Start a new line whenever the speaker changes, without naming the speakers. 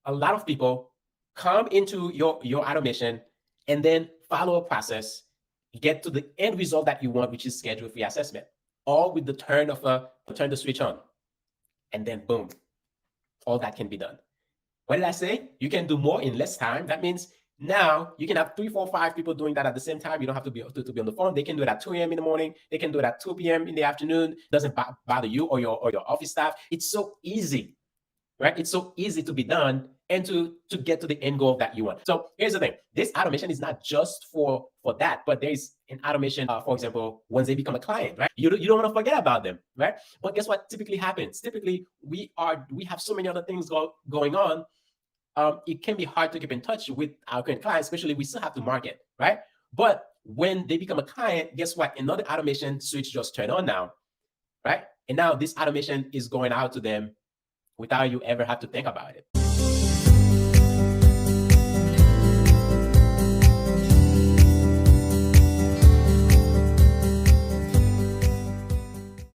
a lot of people come into your automation and then follow a process, get to the end result that you want, which is schedule free assessment, all with the turn the switch on, and then boom, all that can be done. What did I say? You can do more in less time. That means now you can have 3, 4, 5 people doing that at the same time. You don't have to be on the phone. They can do it at 2 a.m. in the morning. They can do it at 2 p.m. in the afternoon. It doesn't bother you or your office staff. It's so easy, right? It's so easy to be done and to get to the end goal that you want. So here's the thing: this automation is not just for that, but there's an automation, for example, once they become a client, right? You don't want to forget about them, right? But guess what typically happens? Typically, we have so many other things going on. It can be hard to keep in touch with our current clients, especially we still have to market, right? But when they become a client, guess what? Another automation switch just turned on now, right? And now this automation is going out to them without you ever have to think about it.